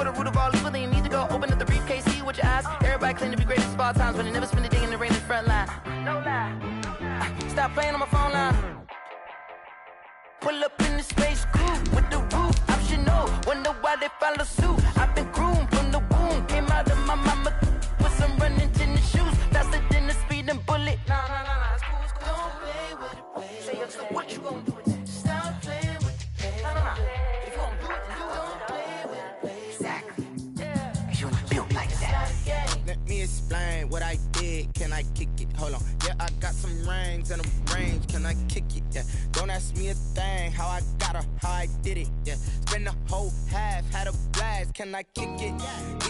the root of all evil, then you need to go open up the briefcase, see what your eyes. Everybody claim to be great at all times, but they never spend a day in the rain in the front line. No lie. Stop playing on my phone line. Pull up in the space coupe with the roof optional. Wonder why they follow suit. I've been groomed from the womb. Came out of my mama with some running tennis shoes. Faster than the speeding bullet. Nah, it's cool, it's cool. Don't play with it, play. Say, so what you gonna do with it? Stop playing with it, play. Nah. If you gonna do it, then you don't play with it, play. Exactly. Yeah. Cause you ain't built like that. Let me explain what I did. Can I kick it? Hold on. Yeah, I got some rings and a range. Can I kick it? Yeah. Don't ask me a thing. How I got her, how I did it. Yeah. Spend the whole half, had a blast. Can I kick it?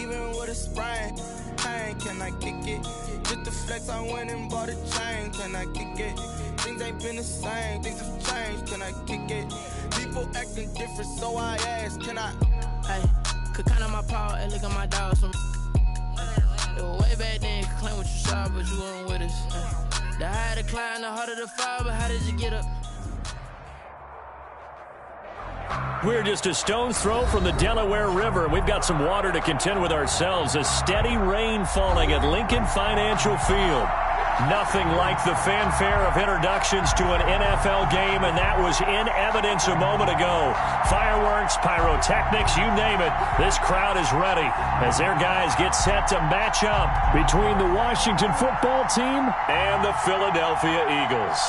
Even with a sprain. Pain, can I kick it? Just the flex, I went and bought a chain. Can I kick it? Things ain't been the same. Things have changed. Can I kick it? People acting different, so I ask. Can I? Hey, could count on my power and look at my dogs. It was way back then, you could claim what you saw, but you weren't with us. The higher the climb, the harder the fall, but how did you get up? We're just a stone's throw from the Delaware River. We've got some water to contend with ourselves. A steady rain falling at Lincoln Financial Field. Nothing like the fanfare of introductions to an NFL game, and that was in evidence a moment ago. Fireworks, pyrotechnics, you name it. This crowd is ready as their guys get set to match up between the Washington football team and the Philadelphia Eagles.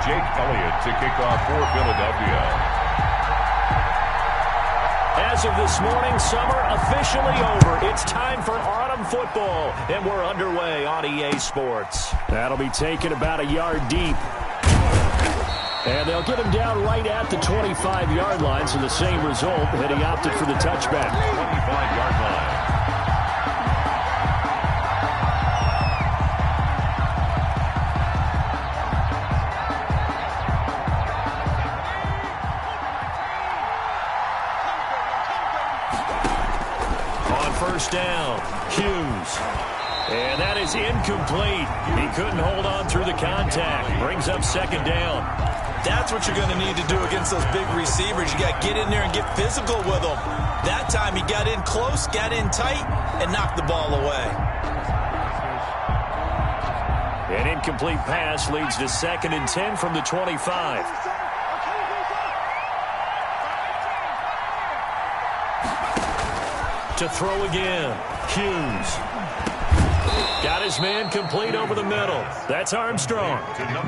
Jake Elliott to kick off for Philadelphia. As of this morning, summer officially over. It's time for autumn football, and we're underway on EA Sports. That'll be taken about a yard deep. And they'll get him down right at the 25-yard line, so the same result, and he opted for the touchback. 25-yard line. First down, Hughes. And that is incomplete. He couldn't hold on through the contact. Brings up second down. That's what you're going to need to do against those big receivers. You got to get in there and get physical with them. That time he got in close, got in tight, and knocked the ball away. An incomplete pass leads to 2nd and 10 from the 25. To throw again, Hughes. Got his man complete over the middle. That's Armstrong.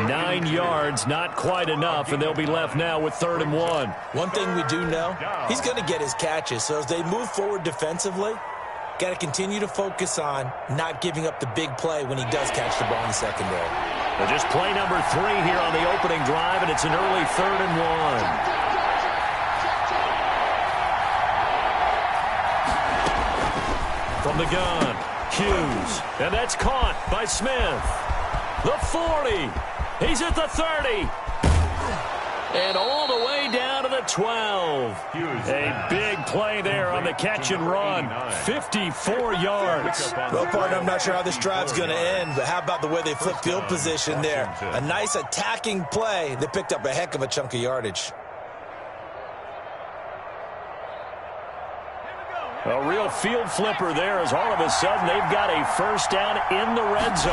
9 yards, not quite enough, and they'll be left now with 3rd and 1. One thing we do know, he's going to get his catches. So as they move forward defensively, got to continue to focus on not giving up the big play when he does catch the ball in the secondary. Well, just play number 3 here on the opening drive, and it's an early 3rd and 1. From the gun, Hughes, and that's caught by Smith. The 40, he's at the 30, and all the way down to the 12. A big play there on the catch and run, 54 yards. Well, partner, I'm not sure how this drive's going to end, but how about the way they flip field position there? A nice attacking play. They picked up a heck of a chunk of yardage. A real field flipper there as all of a sudden they've got a first down in the red zone.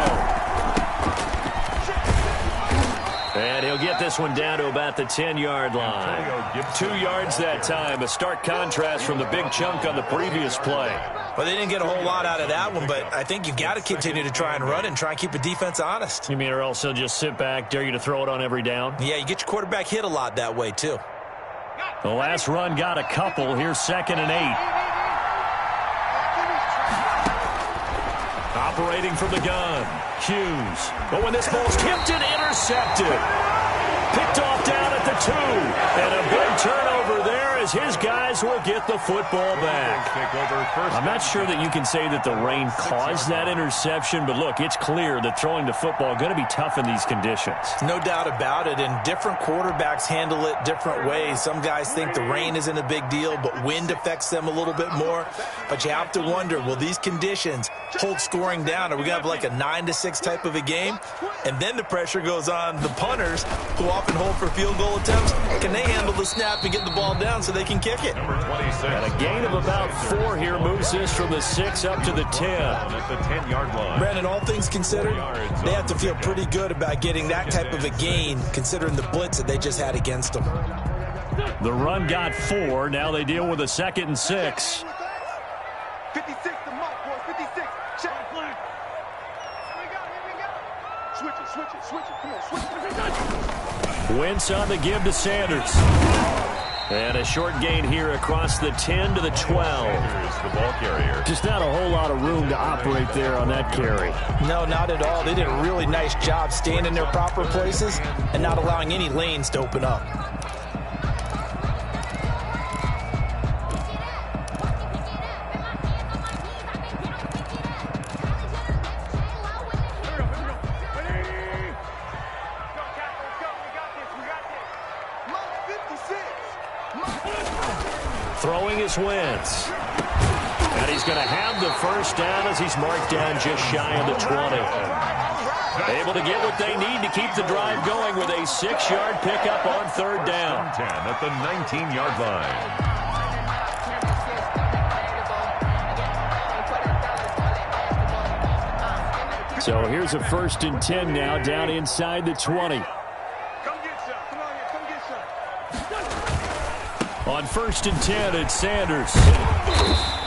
And he'll get this one down to about the 10-yard line. 2 yards that time, a stark contrast from the big chunk on the previous play. Well, they didn't get a whole lot out of that one, but I think you've got to continue to try and run and try and keep the defense honest. You mean or else they'll just sit back, dare you to throw it on every down? Yeah, you get your quarterback hit a lot that way, too. The last run got a couple. Here's 2nd and 8. Operating from the gun, Hughes. But when this ball's tipped and intercepted. Picked off down at the 2. And a big turnover there as his guys will get the football back. I'm not sure that you can say that the rain caused that interception, but look, it's clear that throwing the football going to be tough in these conditions. No doubt about it, and different quarterbacks handle it different ways. Some guys think the rain isn't a big deal, but wind affects them a little bit more. But you have to wonder, will these conditions hold scoring down? Are we going to have like a 9-6 type of a game? And then the pressure goes on the punters, who often hold for field goal attempts. Can they handle the snap and get the ball down so they can kick it? Number 26. And a gain of about 4 here moves this from the 6 up to the 10. At the 10-yard line. Brandon, all things considered, they have to feel pretty good about getting that type of a gain, considering the blitz that they just had against them. The run got 4. Now they deal with a 2nd and 6. 56 to Mike, boys. 56. Check flag. Here we go. Switch it. Come on, switch it. Wentz on the give to Sanders. And a short gain here across the 10 to the 12. Here's the ball carrier. Just not a whole lot of room to operate there on that carry. No, not at all. They did a really nice job staying in their proper places and not allowing any lanes to open up. Throwing is Wentz. And he's going to have the first down as he's marked down just shy of the 20. Able to get what they need to keep the drive going with a 6-yard pickup on 3rd down. 10 at the 19-yard line. So here's a 1st and 10 now down inside the 20. On 1st and 10, it's Sanders.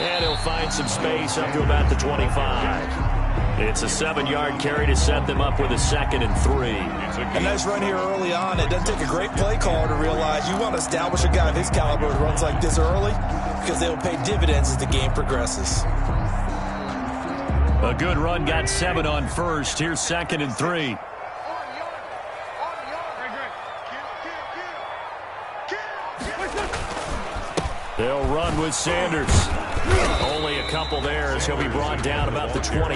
And he'll find some space up to about the 25. It's a 7-yard carry to set them up with a 2nd and 3. A nice run here early on. It doesn't take a great play caller to realize you want to establish a guy of his caliber who runs like this early, because they'll pay dividends as the game progresses. A good run, got 7 on 1st. Here's 2nd and 3. They'll run with Sanders. Only a couple there as he'll be brought down about the 28.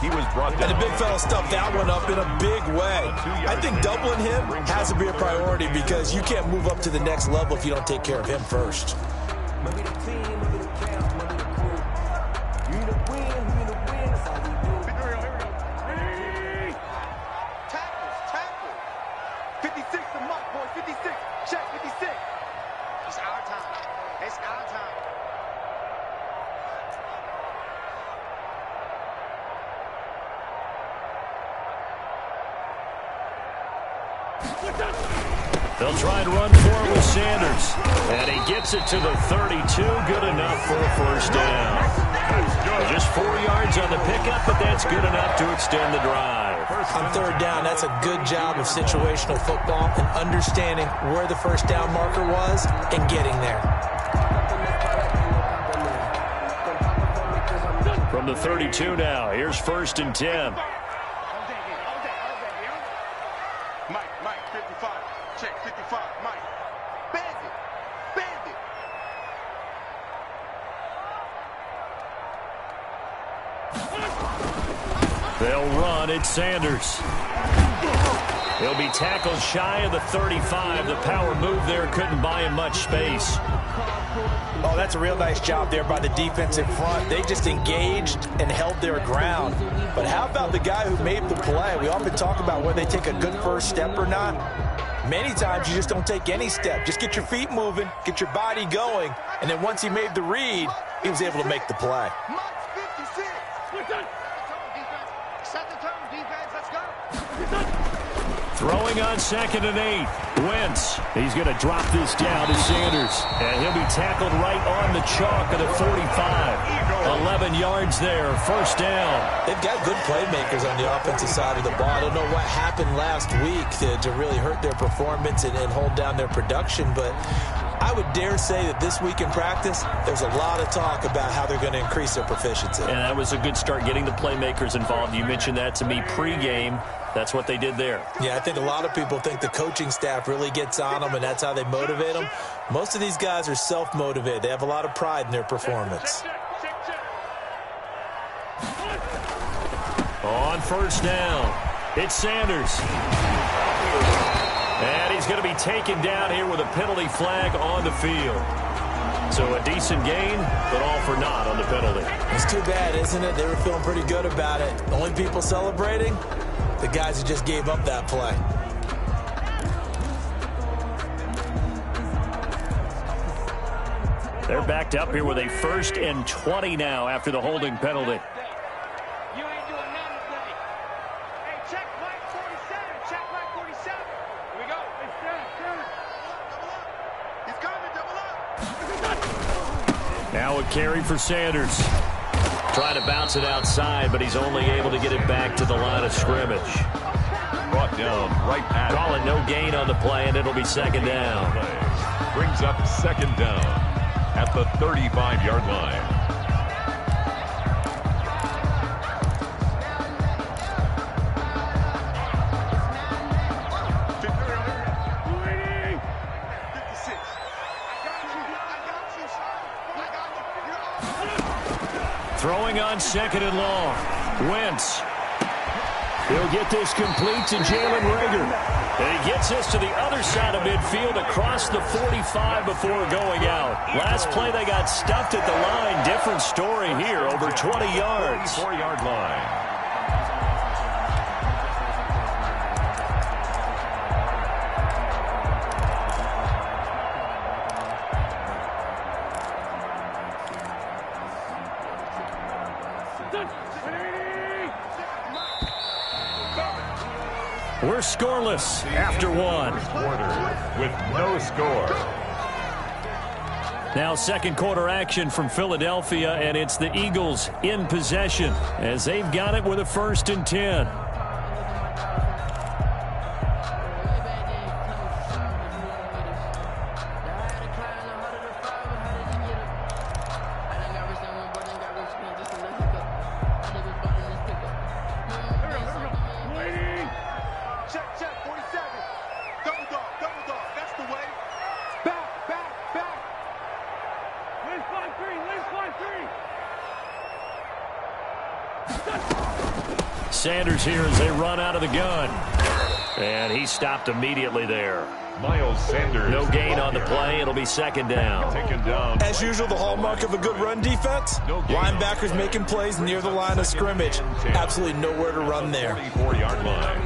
He was brought down. And the big fella stuffed that one up in a big way. I think doubling him has to be a priority, because you can't move up to the next level if you don't take care of him first. They'll try and run for it with Sanders. And he gets it to the 32. Good enough for a 1st down. Just 4 yards on the pickup, but that's good enough to extend the drive. On 3rd down, that's a good job of situational football and understanding where the 1st down marker was and getting there. From the 32 now, here's 1st and 10. Mike, 55. Check, 55. Mike. Bandit. They'll run. It's Sanders. He'll be tackled shy of the 35. The power move there couldn't buy him much space. Oh, that's a real nice job there by the defensive front. They just engaged and held their ground. But how about the guy who made the play? We often talk about whether they take a good first step or not. Many times you just don't take any step. Just get your feet moving, get your body going, and then once he made the read, he was able to make the play. Throwing on 2nd and 8. Wentz. He's going to drop this down to Sanders. And he'll be tackled right on the chalk of the 45. 11 yards there. 1st down. They've got good playmakers on the offensive side of the ball. I don't know what happened last week to really hurt their performance and hold down their production, but I would dare say that this week in practice, there's a lot of talk about how they're going to increase their proficiency. And that was a good start getting the playmakers involved. You mentioned that to me pregame. That's what they did there. Yeah, I think a lot of people think the coaching staff really gets on them, and that's how they motivate them. Most of these guys are self-motivated. They have a lot of pride in their performance. On first down, it's Sanders. And he's going to be taken down here with a penalty flag on the field. So a decent gain, but all for naught on the penalty. It's too bad, isn't it? They were feeling pretty good about it. The only people celebrating, the guys who just gave up that play. They're backed up here with a 1st and 20 now after the holding penalty. You ain't doing nothing today. Hey, check Mike 47. Check Mike 47. Here we go. Hey, stand. He's coming. Double up. Now a carry for Sanders. Trying to bounce it outside, but he's only able to get it back to the line of scrimmage. Brought down right at. Calling no gain on the play, and it'll be 2nd down. Brings up 2nd down at the 35-yard line. Throwing on 2nd and long. Wentz. He'll get this complete to Jalen Reagor. And he gets this to the other side of midfield across the 45 before going out. Last play they got stuffed at the line. Different story here, over 20 yards. 4-yard line. We're scoreless after one. Quarter with no score. Now 2nd quarter action from Philadelphia, and it's the Eagles in possession as they've got it with a 1st and 10. Sanders here as they run out of the gun. And he stopped immediately there. Miles Sanders. No gain on the play. It'll be 2nd down. Taken down. As usual, the hallmark of a good run defense, linebackers making plays near the line of scrimmage. Absolutely nowhere to run there. 44-yard line.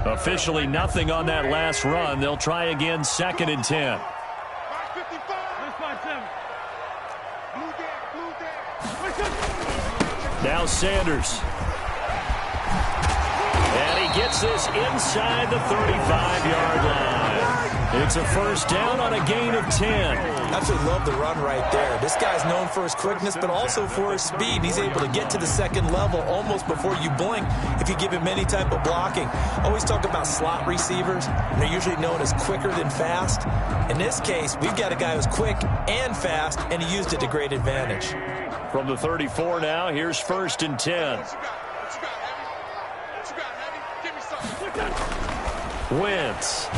Officially nothing on that last run. They'll try again 2nd and 10. Now Sanders. And he gets this inside the 35-yard line. It's a 1st down on a gain of 10. Absolutely love the run right there. This guy's known for his quickness, but also for his speed. He's able to get to the 2nd level almost before you blink if you give him any type of blocking. Always talk about slot receivers. They're usually known as quicker than fast. In this case, we've got a guy who's quick and fast, and he used it to great advantage. From the 34 now, here's 1st and 10. Wentz.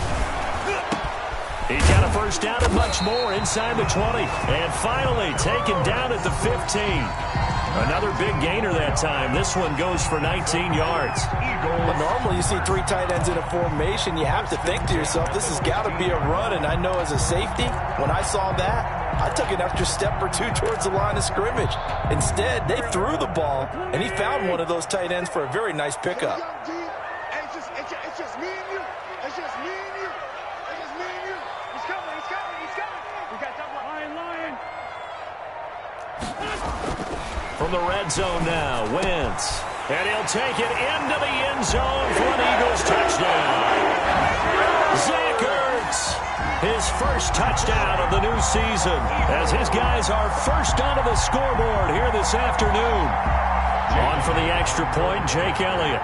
He's got a 1st down and much more inside the 20. And finally taken down at the 15. Another big gainer that time. This one goes for 19 yards. But normally you see 3 tight ends in a formation. You have to think to yourself, this has got to be a run. And I know as a safety, when I saw that, I took an extra step or 2 towards the line of scrimmage. Instead, they threw the ball, and he found one of those tight ends for a very nice pickup. It's just me and you. It's just me and you. It's just me and you. He's coming. We got double lion. From the red zone now, Wentz. And he'll take it into the end zone for an Eagles touchdown. Zach Ertz, his 1st touchdown of the new season, as his guys are first onto the scoreboard here this afternoon. On for the extra point, Jake Elliott.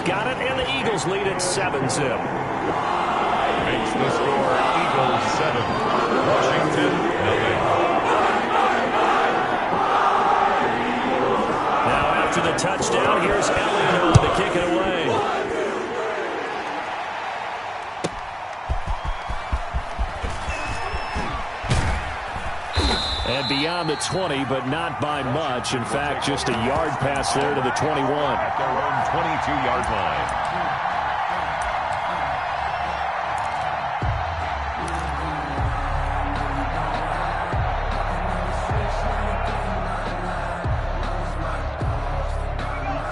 He's got it, and the Eagles lead at 7-0. Makes the score Eagles 7, Washington 0. Now after the touchdown, here's Elliott to kick it away. And beyond the 20, but not by much. In fact, just a yard pass there to the 21. At their own 22-yard line.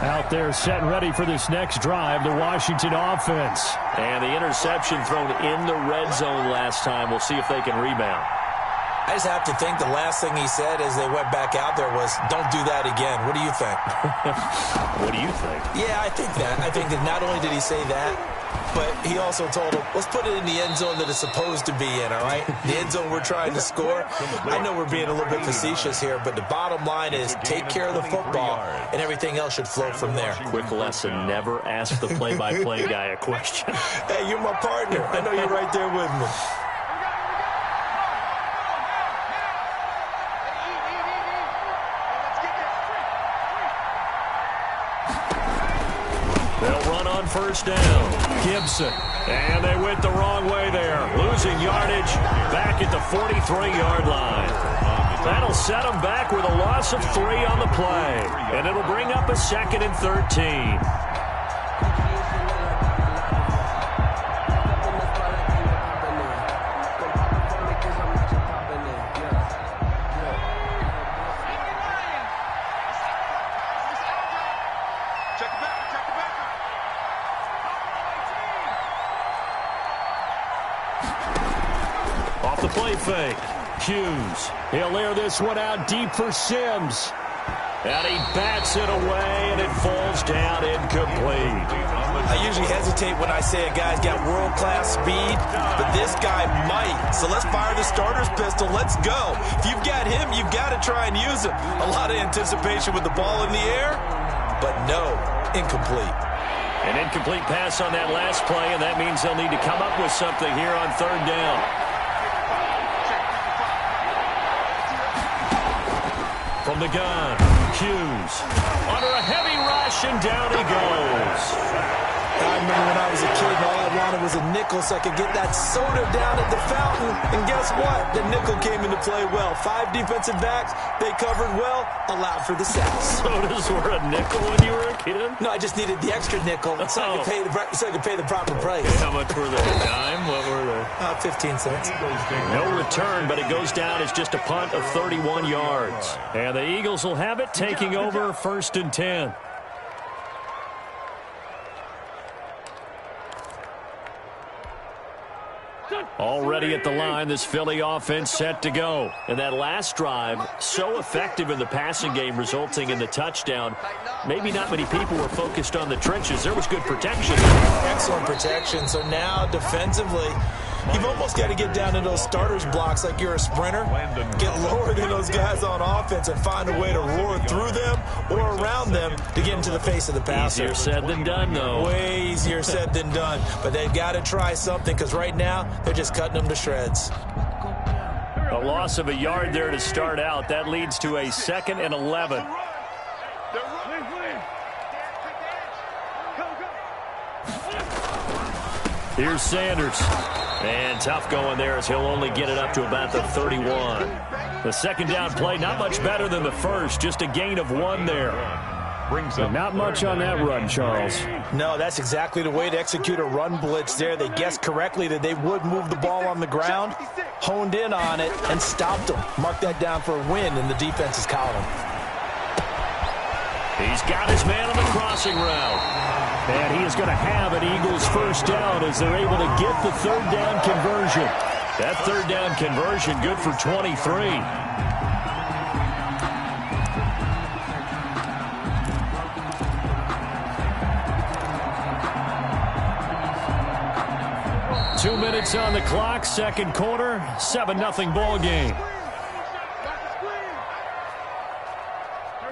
Out there set and ready for this next drive, the Washington offense. And the interception thrown in the red zone last time. We'll see if they can rebound. I just have to think the last thing he said as they went back out there was, don't do that again. What do you think? What do you think? Yeah, I think that. I think that not only did he say that, but he also told him, let's put it in the end zone that it's supposed to be in, all right? The end zone we're trying to score. I know we're being a little bit facetious here, but the bottom line is take care of the football, and everything else should flow from there. Quick lesson, never ask the play-by-play guy a question. Hey, you're my partner. I know you're right there with me. They'll run on first down. Gibson. And they went the wrong way there. Losing yardage back at the 43-yard line. That'll set them back with a loss of 3 on the play. And it'll bring up a 2nd and 13. Off the play fake. Hughes. He'll air this one out deep for Sims. And he bats it away, and it falls down incomplete. I usually hesitate when I say a guy's got world-class speed, but this guy might. So let's fire the starter's pistol. Let's go. If you've got him, you've got to try and use him. A lot of anticipation with the ball in the air, but no, incomplete. An incomplete pass on that last play, and that means they'll need to come up with something here on 3rd down. From the gun, Hughes. Under a heavy rush, and down he goes. I remember when I was a kid and all I wanted was a nickel so I could get that soda down at the fountain. And guess what? The nickel came into play well. 5 defensive backs, they covered well, allowed for the sacks. Sodas were a nickel when you were a kid? No, I just needed the extra nickel so I could pay the proper price. How much were they? A dime? What were they? 15 cents. No return, but it goes down as just a punt of 31 yards. And the Eagles will have it, taking over 1st and 10. Already at the line, this Philly offense set to go. And that last drive, so effective in the passing game, resulting in the touchdown. Maybe not many people were focused on the trenches. There was good protection. Excellent protection. So now, defensively, you've almost got to get down to those starters blocks like you're a sprinter. Get lower than those guys on offense and find a way to roar through them or around them to get into the face of the passer. Easier said than done, though. Way easier said than done. But they've got to try something because right now they're just cutting them to shreds. A loss of a yard there to start out. That leads to a 2nd and 11. Here's Sanders. And tough going there as he'll only get it up to about the 31. The 2nd down play, not much better than the first. Just a gain of 1 there. But not much on that run, Charles. No, that's exactly the way to execute a run blitz there. They guessed correctly that they would move the ball on the ground, honed in on it, and stopped them. Mark that down for a win in the defense's column. He's got his man on the crossing route. And he is going to have an Eagles 1st down as they're able to get the 3rd down conversion. That 3rd down conversion good for 23. 2 minutes on the clock, 2nd quarter, 7-0 ball game.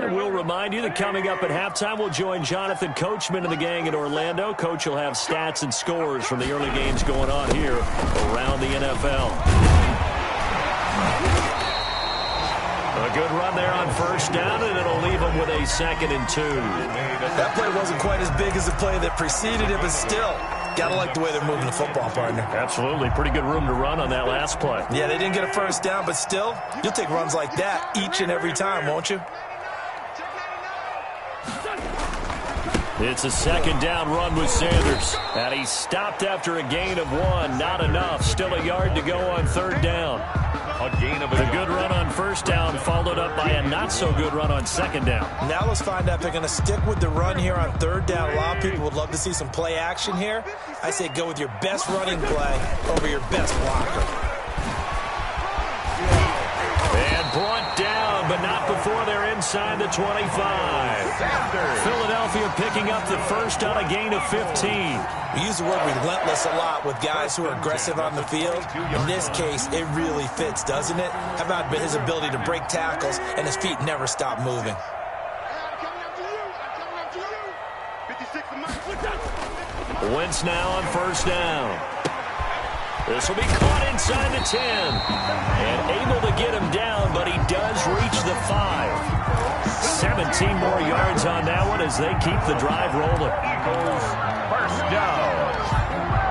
And we'll remind you that coming up at halftime, we'll join Jonathan Coachman and the gang in Orlando. Coach will have stats and scores from the early games going on here around the NFL. A good run there on first down, and it'll leave them with a 2nd and 2. That play wasn't quite as big as the play that preceded it, but still, got to like the way they're moving the football, partner. Absolutely. Pretty good room to run on that last play. Yeah, they didn't get a first down, but still, you'll take runs like that each and every time, won't you? It's a 2nd down run with Sanders. And he stopped after a gain of 1. Not enough. Still a yard to go on 3rd down. A gain of the good run on 1st down followed up by a not-so-good run on 2nd down. Now let's find out if they're going to stick with the run here on 3rd down. A lot of people would love to see some play action here. I say go with your best running play over your best blocker. And brought down, but not before they're inside the 25. Philadelphia picking up the first on a gain of 15. We use the word relentless a lot with guys who are aggressive on the field. In this case, it really fits, doesn't it? How about his ability to break tackles and his feet never stop moving? Wentz now on 1st down. This will be caught inside the 10. And able to get him down, but he does reach the 5. 17 more yards on that one as they keep the drive rolling. Eagles, first down.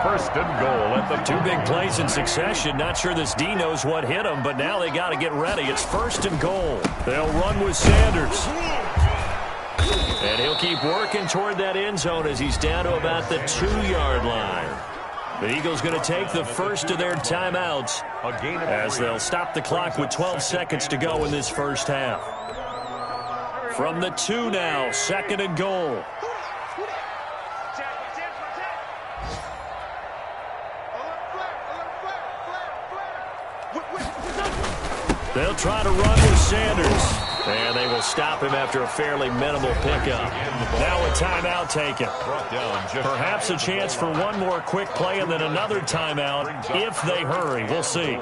1st and goal at the 2 big plays in succession. Not sure this D knows what hit him, but now they got to get ready. It's 1st and goal. They'll run with Sanders. And he'll keep working toward that end zone as he's down to about the 2-yard line. The Eagles going to take the first of their timeouts as they'll stop the clock with 12 seconds to go in this first half. From the 2 now, 2nd and goal. They'll try to run with Sanders. And they will stop him after a fairly minimal pickup. Now a timeout taken. Perhaps a chance for one more quick play and then another timeout if they hurry. We'll see.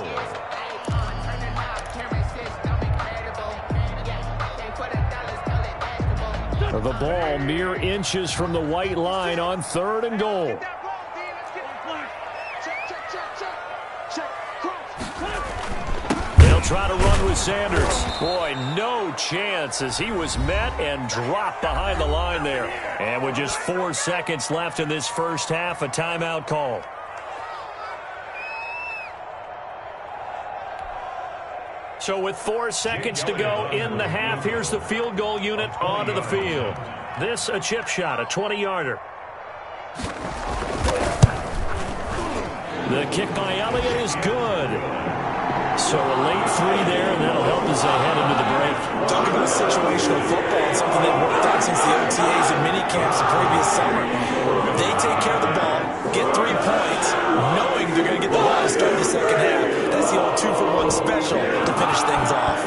The ball mere inches from the white line on 3rd and goal. Try to run with Sanders. Boy, no chance as he was met and dropped behind the line there. And with just 4 seconds left in this first half, a timeout call. So with 4 seconds to go in the half, here's the field goal unit onto the field. This a chip shot, a 20-yarder. The kick by Elliott is good. So a late 3 there, and that'll help as they head into the break. Talk about situational football, something they've worked on since the OTAs and minicamps the previous summer. They take care of the ball, get 3 points, knowing they're going to get the ball to start the second half. That's the old 2-for-1 special to finish things off.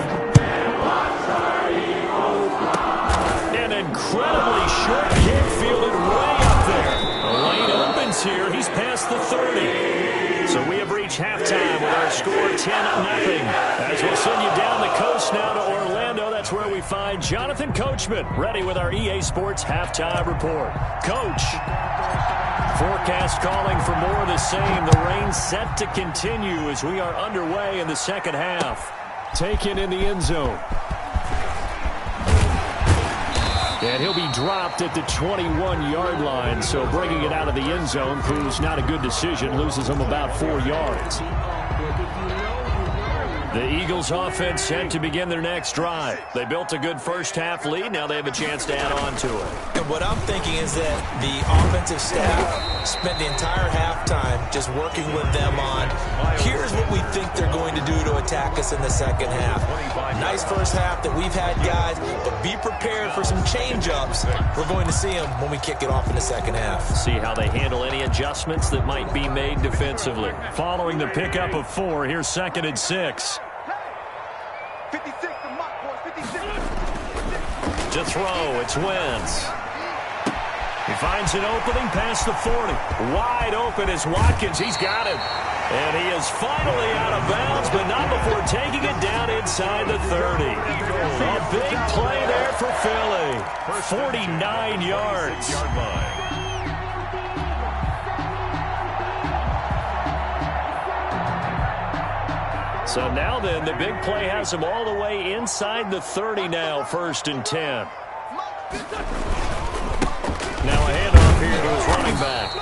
An incredibly short kick fielded way up there. The lane opens here. He's past the 30. So we have reached halftime with our score 10-0. As we'll send you down the coast now to Orlando, that's where we find Jonathan Coachman, ready with our EA Sports halftime report. Coach, forecast calling for more of the same. The rain set to continue as we are underway in the second half. Taken in the end zone. And he'll be dropped at the 21-yard line, so bringing it out of the end zone proves not a good decision, loses him about 4 yards. The Eagles offense set to begin their next drive. They built a good first-half lead. Now they have a chance to add on to it. And what I'm thinking is that the offensive staff spent the entire halftime just working with them on, here's what we think they're going to do to attack us in the second half. Nice first half that we've had, guys, but be prepared for some change-ups. We're going to see them when we kick it off in the second half. See how they handle any adjustments that might be made defensively. Following the pickup of 4, here's 2nd and 6. 56, the mock boys, 56. To throw, it's Wentz. He finds an opening past the 40. Wide open is Watkins. He's got it. And he is finally out of bounds, but not before taking it down inside the 30. A big play there for Philly. 49 yards. So now then, the big play has him all the way inside the 30 now, 1st and 10. Now a handoff here to his running back.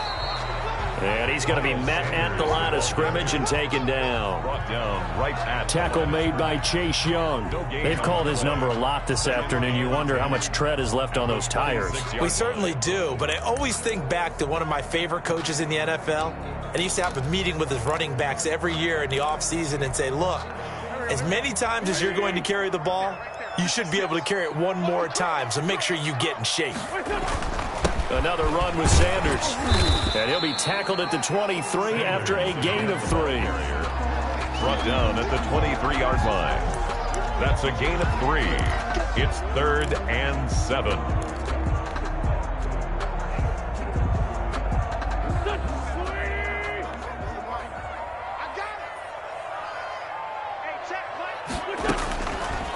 And he's going to be met at the line of scrimmage and taken down. Tackle made by Chase Young. They've called his number a lot this afternoon. You wonder how much tread is left on those tires. We certainly do, but I always think back to one of my favorite coaches in the NFL. And he used to have a meeting with his running backs every year in the offseason and say, look, as many times as you're going to carry the ball, you should be able to carry it one more time, so make sure you get in shape. Another run with Sanders. And he'll be tackled at the 23 after a gain of 3. Brought down at the 23-yard line. That's a gain of 3. It's 3rd and 7.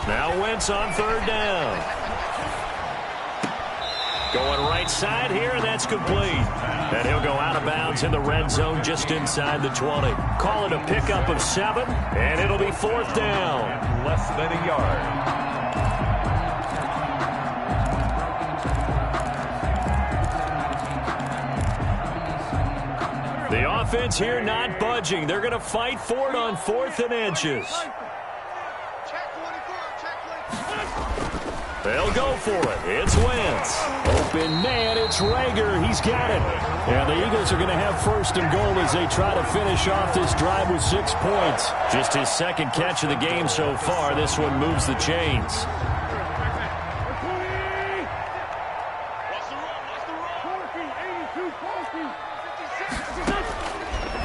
Now Wentz on 3rd down. Going right side here, and that's complete. And he'll go out of bounds in the red zone just inside the 20. Call it a pickup of 7, and it'll be 4th down. Less than a yard. The offense here not budging. They're going to fight for it on 4th and inches. They'll go for it. It's Wentz. Open man, it's Rager. He's got it. And the Eagles are going to have 1st and goal as they try to finish off this drive with 6 points. Just his 2nd catch of the game so far. This one moves the chains.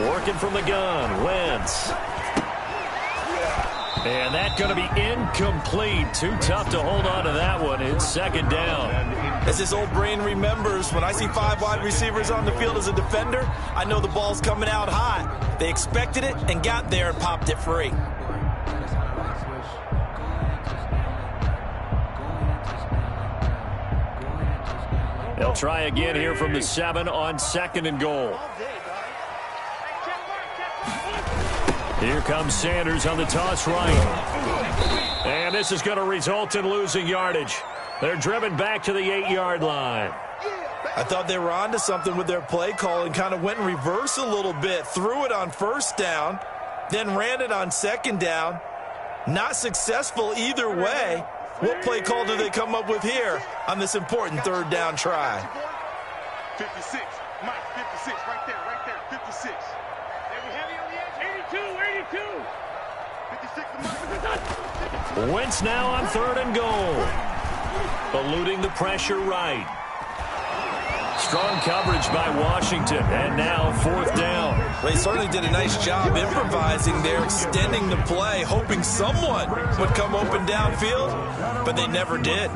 Working from the gun, Wentz. And that's going to be incomplete. Too tough to hold on to that one. It's 2nd down. As this old brain remembers, when I see 5 wide receivers on the field as a defender, I know the ball's coming out hot. They expected it and got there and popped it free. They'll try again here from the 7 on 2nd and goal. Here comes Sanders on the toss right. And this is going to result in losing yardage. They're driven back to the 8-yard line. I thought they were onto something with their play call and kind of went in reverse a little bit. Threw it on 1st down, then ran it on 2nd down. Not successful either way. What play call do they come up with here on this important 3rd down try? 56. Mike, 56. Right there. 56. Wentz now on 3rd and goal. Eluding the pressure right. Strong coverage by Washington. And now 4th down. Well, they certainly did a nice job improvising there, extending the play, hoping someone would come open downfield, but they never did.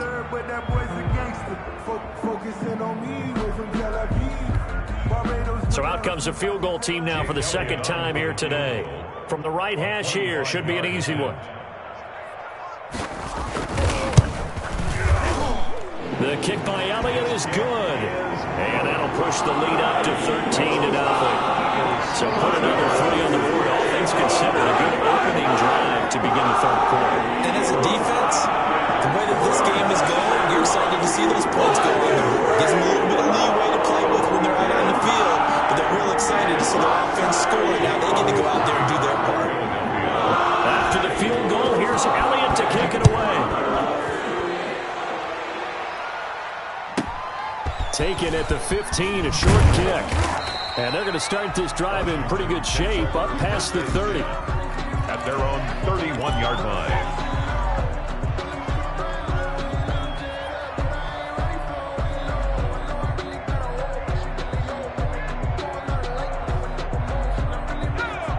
So out comes a field goal team now for the 2nd time here today. From the right hash here, should be an easy one. The kick by Elliott is good. And that'll push the lead up to 13-0. So put another 3 on the board. All things considered, a good opening drive to begin the 3rd quarter. And as a defense, the way that this game is going, you're excited to see those points go on the board. Gives them a little bit of leeway to play with when they're out on the field. But they're real excited to see their offense score. Now they get to go out there and do their part. After the field goal, here's Elliott to kick it away. Taken at the 15, a short kick. And they're going to start this drive in pretty good shape, up past the 30. At their own 31-yard line.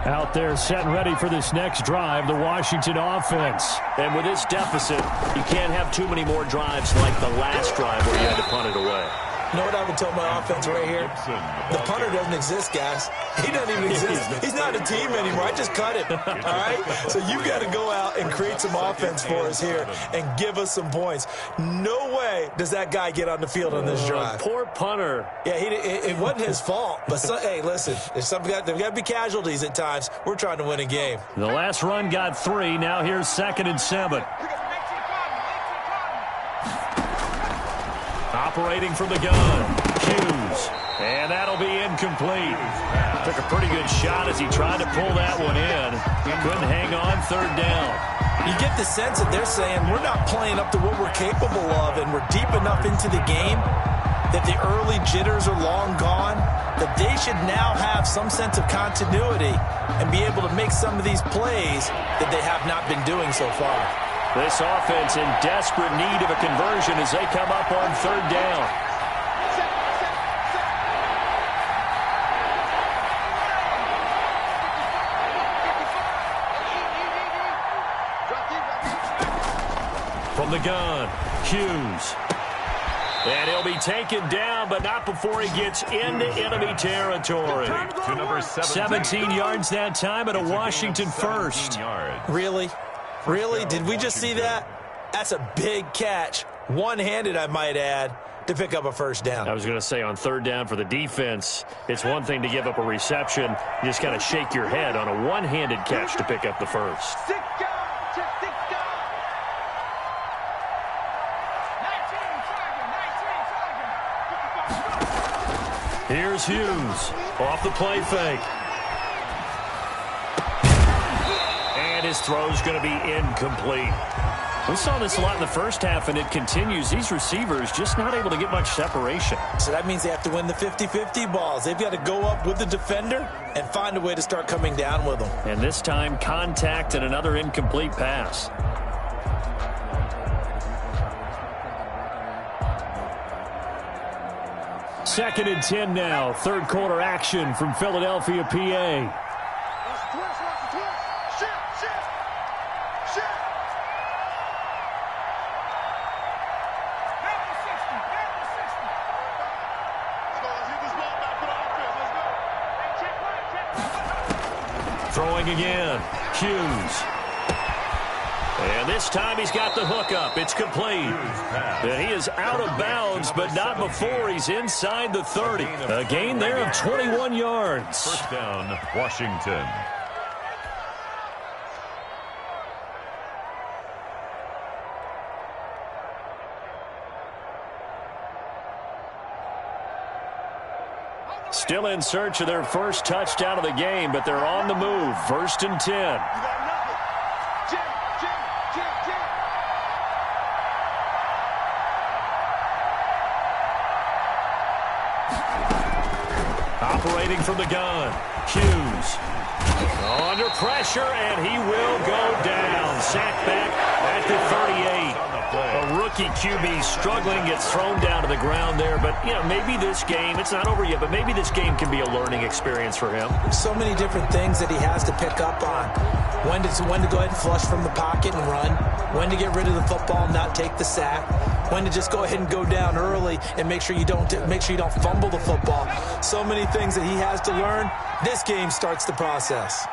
Out there set and ready for this next drive, the Washington offense. And with this deficit, you can't have too many more drives like the last drive where you had to punt it away. You know what I would tell my offense right here? The punter doesn't exist, guys. He doesn't even exist. He's not a team anymore. I just cut him, all right? So you got to go out and create some offense for us here and give us some points. No way does that guy get on the field on this drive. Poor punter. Yeah, it wasn't his fault. But, hey, listen, there's got to be casualties at times. We're trying to win a game. The last run got 3. Now here's 2nd and 7. Operating from the gun, Hughes, and that'll be incomplete. Took a pretty good shot as he tried to pull that one in. Couldn't hang on 3rd down. You get the sense that they're saying we're not playing up to what we're capable of, and we're deep enough into the game that the early jitters are long gone, that they should now have some sense of continuity and be able to make some of these plays that they have not been doing so far. This offense in desperate need of a conversion as they come up on 3rd down. From the gun, Hughes. And he'll be taken down, but not before he gets into enemy territory. To number 17 yards that time, and a Washington first. Really? Really? Did we just see that? That's a big catch. One-handed, I might add, to pick up a 1st down. I was going to say on 3rd down for the defense, it's one thing to give up a reception. You just kind of shake your head on a one-handed catch to pick up the first. Here's Hughes off the play fake. And his throw's going to be incomplete. We saw this a lot in the first half, and it continues. These receivers just not able to get much separation. So that means they have to win the 50-50 balls. They've got to go up with the defender and find a way to start coming down with them. And this time, contact and another incomplete pass. Second and 10 now. 3rd quarter action from Philadelphia, PA. Throwing again, Hughes. And this time he's got the hook up. It's complete. And he is out of bounds, but not before he's inside the 30. A gain there of 21 yards. 1st down, Washington. Still in search of their first touchdown of the game, but they're on the move. 1st and 10. Operating from the gun, Hughes. Under pressure, and he will go down. Sacked back at the 38. A rookie QB struggling, gets thrown down to the ground there. But, you know, maybe this game, it's not over yet, but maybe this game can be a learning experience for him. So many different things that he has to pick up on. When to go ahead and flush from the pocket and run. When to get rid of the football and not take the sack. When to just go ahead and go down early and make sure you don't fumble the football. So many things that he has to learn. This game starts the process.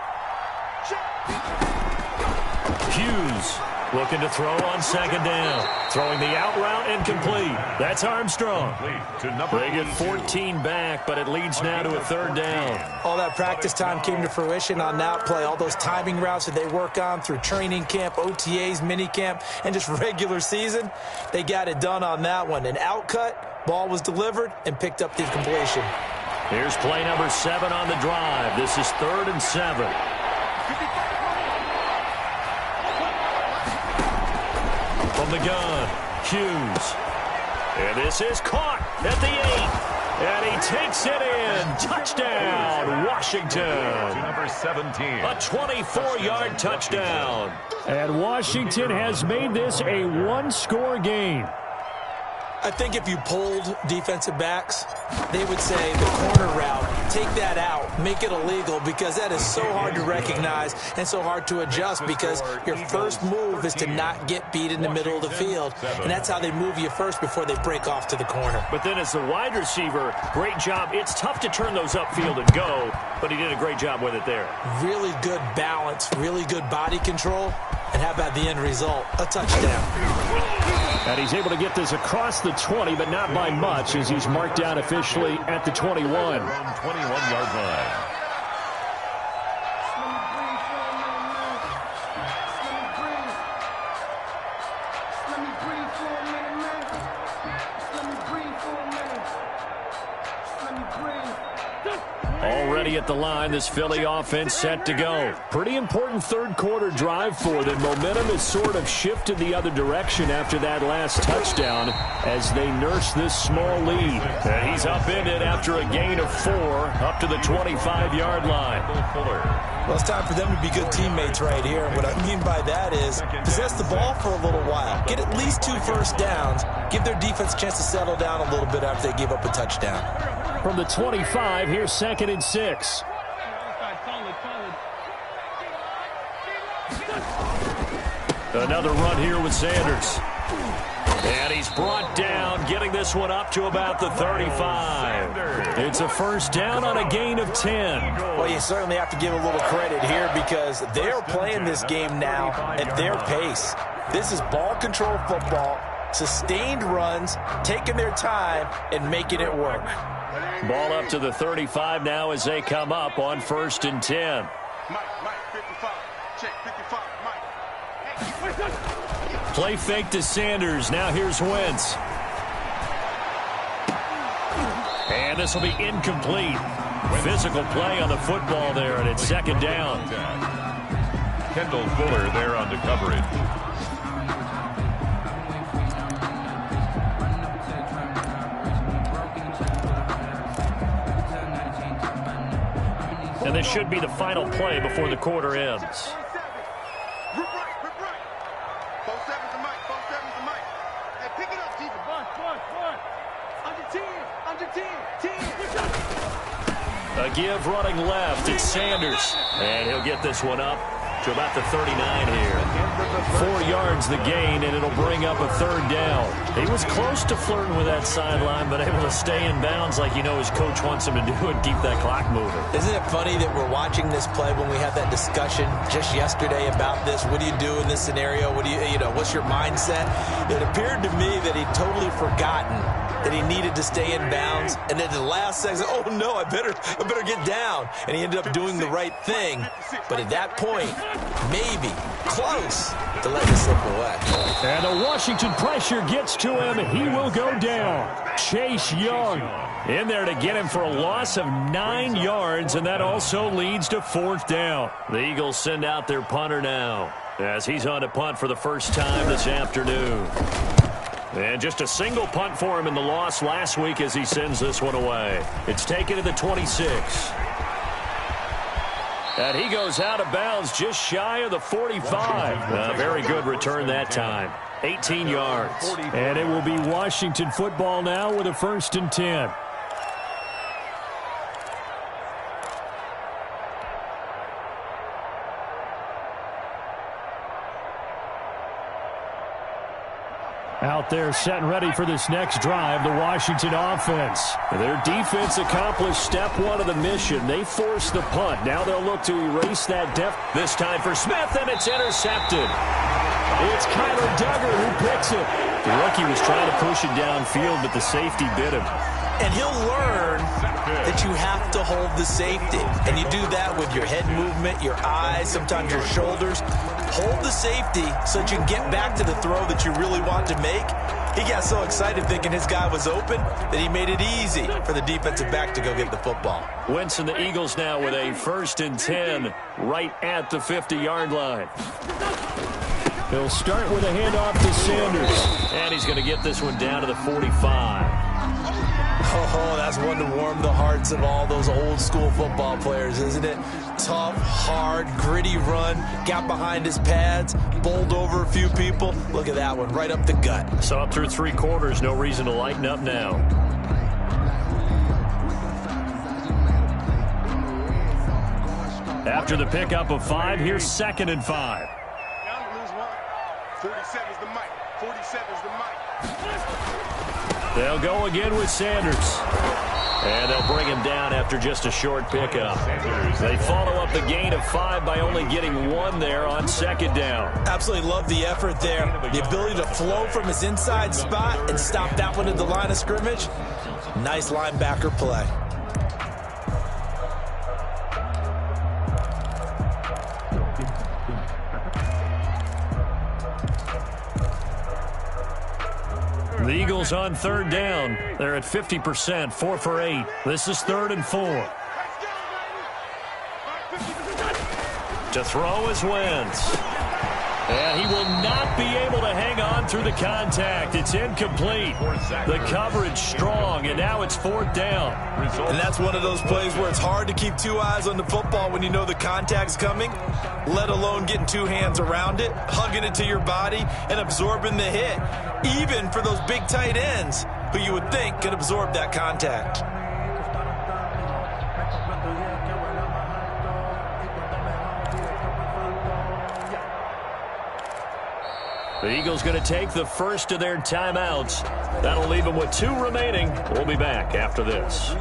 Hughes looking to throw on 2nd down. Throwing the out route incomplete. That's Armstrong. They get 14 back, but it leads now to a 3rd down. All that practice time came to fruition on that play. All those timing routes that they work on through training camp, OTAs, minicamp, and just regular season, they got it done on that one. An outcut, ball was delivered, and picked up the completion. Here's play number 7 on the drive. This is 3rd and 7. From the gun, Hughes. And this is caught at the 8. And he takes it in. Touchdown, Washington. Number 17. A 24-yard touchdown. And Washington has made this a one-score game. I think if you polled defensive backs, they would say the corner route, take that out, make it illegal, because that is so hard to recognize and so hard to adjust, because your first move is to not get beat in the middle of the field, and that's how they move you first before they break off to the corner. But then as the wide receiver, great job. It's tough to turn those upfield and go, but he did a great job with it there. Really good balance, really good body control, and how about the end result? A touchdown. And he's able to get this across the 20, but not by much, as he's marked down officially at the 21. 21-yard line. Already at the line, this Philly offense set to go. Pretty important third quarter drive for them. Momentum has sort of shifted the other direction after that last touchdown as they nurse this small lead. And he's upended after a gain of 4 up to the 25-yard line. Well, it's time for them to be good teammates right here. And what I mean by that is possess the ball for a little while. Get at least 2 first downs. Give their defense a chance to settle down a little bit after they give up a touchdown. From the 25, here's 2nd and 6. Another run here with Sanders. And he's brought down, getting this one up to about the 35. It's a first down on a gain of 10. Well, you certainly have to give a little credit here because they're playing this game now at their pace. This is ball control football, sustained runs, taking their time, and making it work. Ball up to the 35 now as they come up on 1st and 10. Mike, 55. Check, 55, Mike. Play fake to Sanders. Now here's Wentz. And this will be incomplete. Physical play on the football there, and it's 2nd down. Kendall Fuller there on the coverage. And this should be the final play before the quarter ends. Rip right. 4-7's the Mike, 4-7's the Mike. Hey, pick it up, defense. Bunt. Under 10. A give running left. It's Sanders. And he'll get this one up to about the 39 here. 4 yards the gain, and it'll bring up a 3rd down. He was close to flirting with that sideline, but able to stay in bounds like you know his coach wants him to do and keep that clock moving. Isn't it funny that we're watching this play when we had that discussion just yesterday about this? What do you do in this scenario? What's your mindset? It appeared to me that he'd totally forgotten that he needed to stay in bounds, and at the last second, oh no, I better get down. And he ended up doing the right thing. But at that point, maybe close to let it slip away. And the Washington pressure gets to him. He will go down. Chase Young in there to get him for a loss of 9 yards, and that also leads to 4th down. The Eagles send out their punter now as he's on to punt for the first time this afternoon. And just a single punt for him in the loss last week as he sends this one away. It's taken to the 26. And he goes out of bounds just shy of the 45. A very good return that time. 18 yards. And it will be Washington football now with a 1st and 10. Out there set and ready for this next drive, the Washington offense. Their defense accomplished step 1 of the mission. They forced the punt. Now they'll look to erase that depth. This time for Smith, and it's intercepted. It's Kyler Duggar who picks it. The rookie was trying to push it downfield, but the safety bit him. And he'll learn that you have to hold the safety. And you do that with your head movement, your eyes, sometimes your shoulders. Hold the safety so that you can get back to the throw that you really want to make. He got so excited thinking his guy was open that he made it easy for the defensive back to go get the football. Wentz and the Eagles now with a 1st and 10 right at the 50-yard line. He'll start with a handoff to Sanders. And he's going to get this one down to the 45. Oh, that's one to warm the hearts of all those old school football players, isn't it? Tough, hard, gritty run, got behind his pads, bowled over a few people. Look at that one, right up the gut. So up through 3 quarters, no reason to lighten up now. After the pickup of 5, here's 2nd and 5. 47's the mic. 47's the mic. They'll go again with Sanders. And they'll bring him down after just a short pickup. They follow up the gain of 5 by only getting 1 there on 2nd down. Absolutely love the effort there. The ability to flow from his inside spot and stop that one at the line of scrimmage. Nice linebacker play. The Eagles on 3rd down. They're at 50%, 4 for 8. This is 3rd and 4. To throw is Wentz. And he will not be able to hang on through the contact. It's incomplete. The coverage strong, and now it's 4th down. And that's one of those plays where it's hard to keep 2 eyes on the football when you know the contact's coming, let alone getting 2 hands around it, hugging it to your body, and absorbing the hit, even for those big tight ends who you would think could absorb that contact. The Eagles going to take the first of their timeouts. That'll leave them with 2 remaining. We'll be back after this.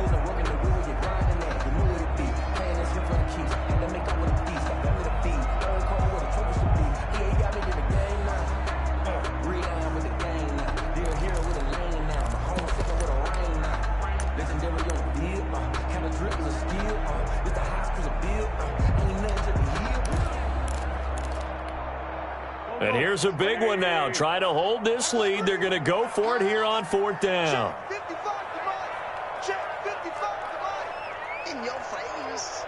And here's a big one now. Trying to hold this lead. They're going to go for it here on 4th down. Check 55 to Mike. Check 55 to Mike. In your face.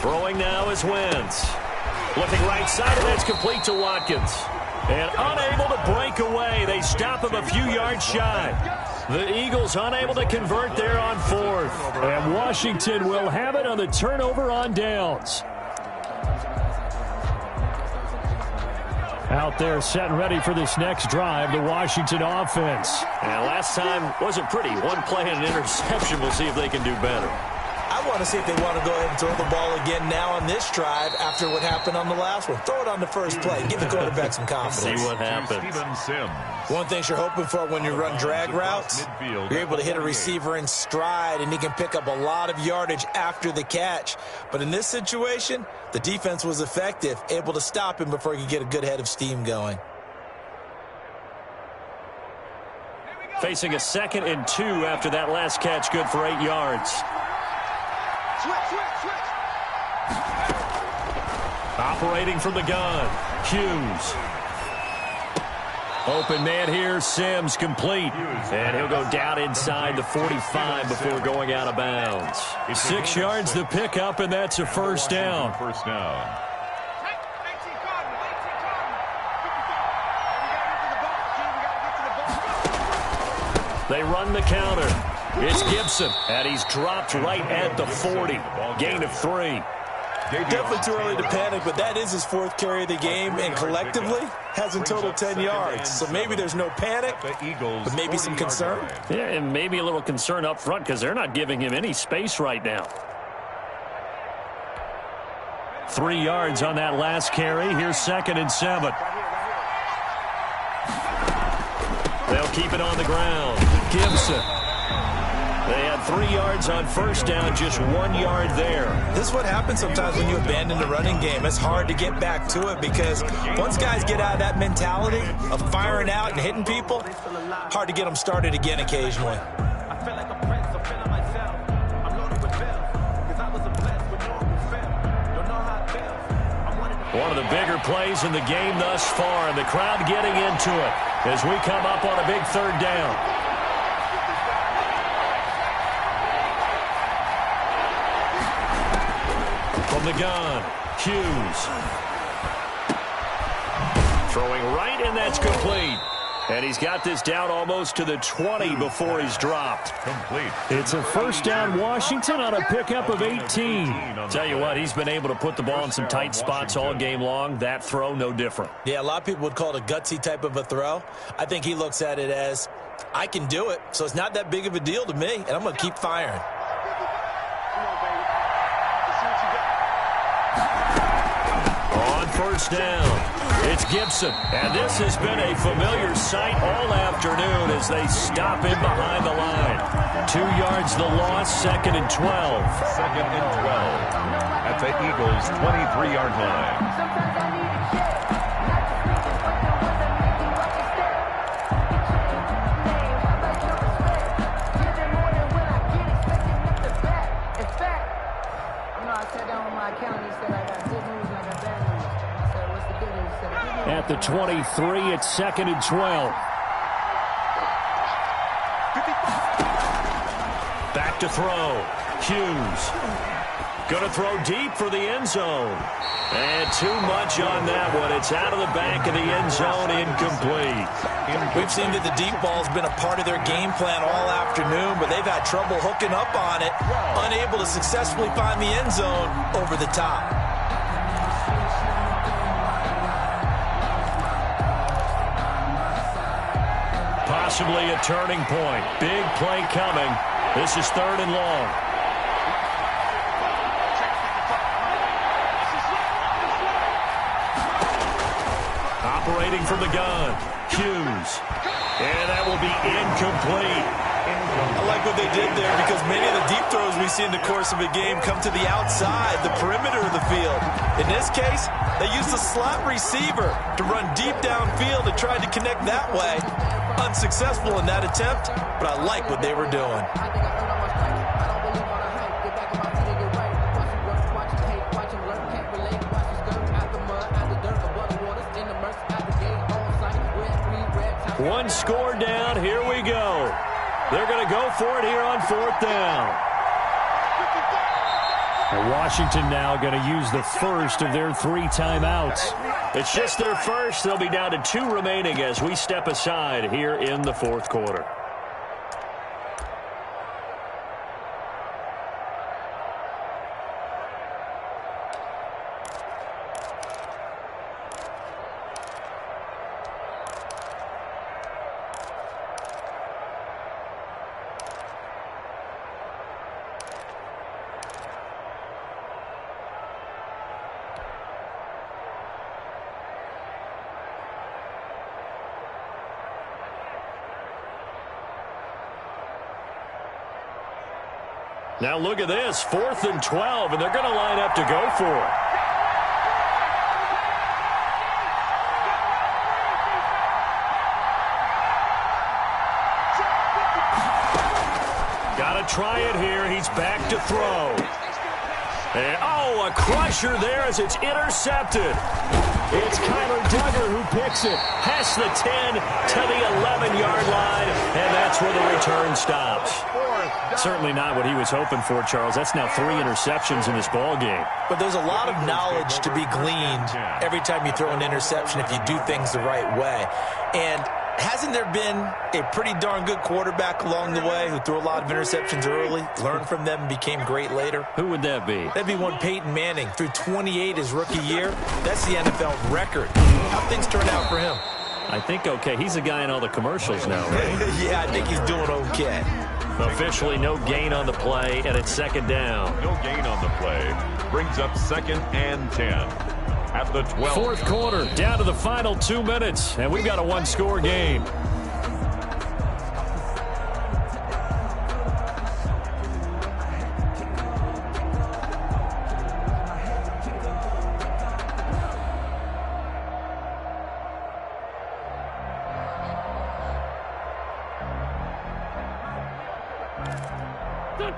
Throwing now is Wentz. Looking right side, and that's complete to Watkins. And unable to break away. They stop him a few yards shy. The Eagles unable to convert there on 4th. And Washington will have it on the turnover on downs. Out there set and ready for this next drive, the Washington offense. And last time wasn't pretty. 1 play and an interception. We'll see if they can do better. I want to see if they want to go ahead and throw the ball again now on this drive after what happened on the last one. Throw it on the first play. Give the quarterback some confidence. See what happens. One thing you're hoping for when you run drag routes, you're able to hit a receiver in stride, and he can pick up a lot of yardage after the catch. But in this situation, the defense was effective, able to stop him before he could get a good head of steam going. Facing a 2nd and 2 after that last catch, good for 8 yards. Switch. Operating from the gun, Hughes. Open man here, Sims complete. And he'll go down inside the 45 before going out of bounds. 6 yards the pickup, and that's a 1st down. They run the counter. It's Gibson, and he's dropped right at the 40. Gain of 3. Definitely too early to panic, but that is his 4th carry of the game, and collectively has in total 10 yards. So maybe there's no panic, but maybe some concern. Yeah, and maybe a little concern up front because they're not giving him any space right now. 3 yards on that last carry. Here's 2nd and 7. They'll keep it on the ground. Gibson. They had 3 yards on 1st down, just 1 yard there. This is what happens sometimes when you abandon the running game. It's hard to get back to it because once guys get out of that mentality of firing out and hitting people, hard to get them started again occasionally. One of the bigger plays in the game thus far, and the crowd getting into it as we come up on a big 3rd down. From the gun, Hughes. Throwing right, and that's complete. And he's got this down almost to the 20 before he's dropped. Complete. It's a first down Washington on a pickup of 18. Tell you what, he's been able to put the ball in some tight spots all game long. That throw, no different. Yeah, a lot of people would call it a gutsy type of a throw. I think he looks at it as, I can do it, so it's not that big of a deal to me, and I'm going to keep firing. On first down, it's Gibson. And this has been a familiar sight all afternoon as they stop him behind the line. 2 yards the loss, 2nd and 12. 2nd and 12 at the Eagles' 23-yard line. At the 23, it's 2nd and 12. Back to throw. Hughes. Going to throw deep for the end zone. And too much on that one. It's out of the back of the end zone, incomplete. We've seen that the deep ball's been a part of their game plan all afternoon, but they've had trouble hooking up on it, unable to successfully find the end zone over the top. Possibly a turning point. Big play coming. This is 3rd and long. Operating from the gun. Hughes. And that will be incomplete. I like what they did there because many of the deep throws we see in the course of a game come to the outside, the perimeter of the field. In this case, they used a slot receiver to run deep downfield and tried to connect that way. Unsuccessful in that attempt, but I like what they were doing. One score down. Here we go. They're going to go for it here on 4th down. Washington now going to use the first of their 3 timeouts. It's just their first. They'll be down to 2 remaining as we step aside here in the 4th quarter. Now look at this, 4th and 12, and they're going to line up to go for it. Got to try it here. He's back to throw. And, a crusher there as it's intercepted. It's Kyler Duggar who picks it. Past the 10 to the 11-yard line, and that's where the return stops. Certainly not what he was hoping for, Charles. That's now 3 interceptions in this ball game. But there's a lot of knowledge to be gleaned every time you throw an interception if you do things the right way. And hasn't there been a pretty darn good quarterback along the way who threw a lot of interceptions early, learned from them, and became great later? Who would that be? That'd be one Peyton Manning. Threw 28 his rookie year. That's the NFL record. How things turned out for him? I think okay. He's a guy in all the commercials now, right? Yeah, I think he's doing okay. Officially no gain on the play, and it's 2nd down. No gain on the play. Brings up 2nd and 10. At the 12. 4th quarter, down to the final 2 minutes, and we've got a 1-score game.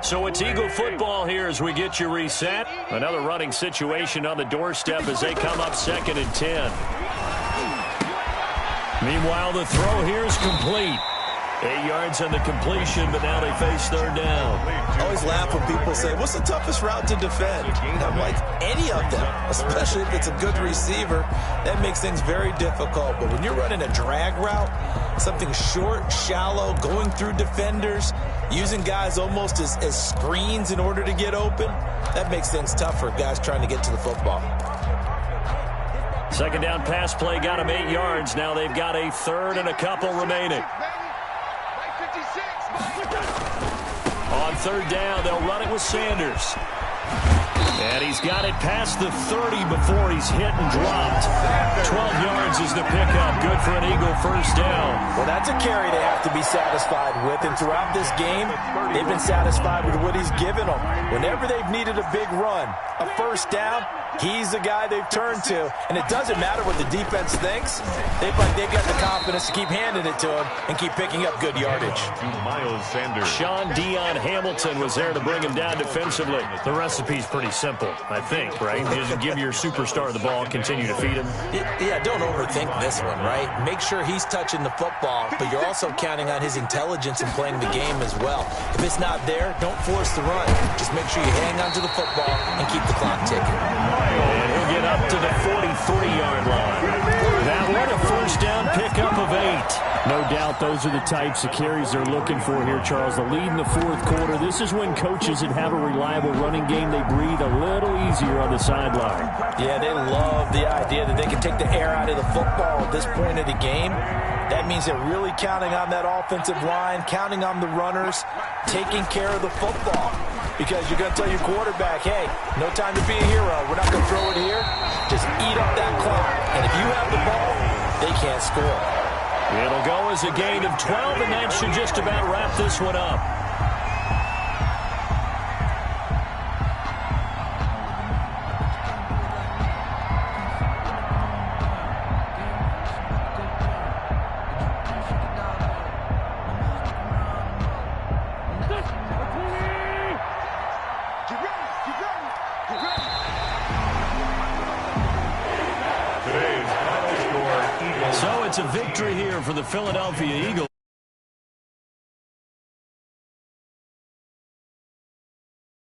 So it's Eagle football here as we get you reset. Another running situation on the doorstep as they come up 2nd and 10. Meanwhile, the throw here is complete. 8 yards on the completion, but now they face third down. I always laugh when people say, what's the toughest route to defend? And I'm like, any of them, especially if it's a good receiver. That makes things very difficult. But when you're running a drag route, something short, shallow, going through defenders, using guys almost as screens in order to get open, that makes things tough for guys trying to get to the football. Second down pass play got them 8 yards. Now they've got a third and a couple remaining. On third down, they'll run it with Sanders. And he's got it past the 30 before he's hit and dropped. 12 yards is the pickup. Good for an Eagle first down. Well, that's a carry they have to be satisfied with. And throughout this game, they've been satisfied with what he's given them. Whenever they've needed a big run, a first down, he's the guy they've turned to. And it doesn't matter what the defense thinks. They've got the confidence to keep handing it to him and keep picking up good yardage. Miles Sanders. Sean Dion Hamilton was there to bring him down defensively. The recipe's pretty simple, I think, right? Just give your superstar the ball, continue to feed him. Yeah, don't overthink this one, right? Make sure he's touching the football, but you're also counting on his intelligence in playing the game as well. If it's not there, don't force the run. Just make sure you hang on to the football and keep the clock ticking. And he'll get up to the 43-yard line. That one a first down pickup of 8. No doubt those are the types of carries they're looking for here, Charles. The lead in the fourth quarter. This is when coaches that have a reliable running game, they breathe a little easier on the sideline. Yeah, they love the idea that they can take the air out of the football at this point of the game. That means they're really counting on that offensive line, counting on the runners, taking care of the football. Because you're going to tell your quarterback, hey, no time to be a hero. We're not going to throw it here. Just eat up that clock. And if you have the ball, they can't score. It'll go as a gain of 12, and that should just about wrap this one up. Today's final score, Eagles. So it's a victory here for the Philadelphia Eagles.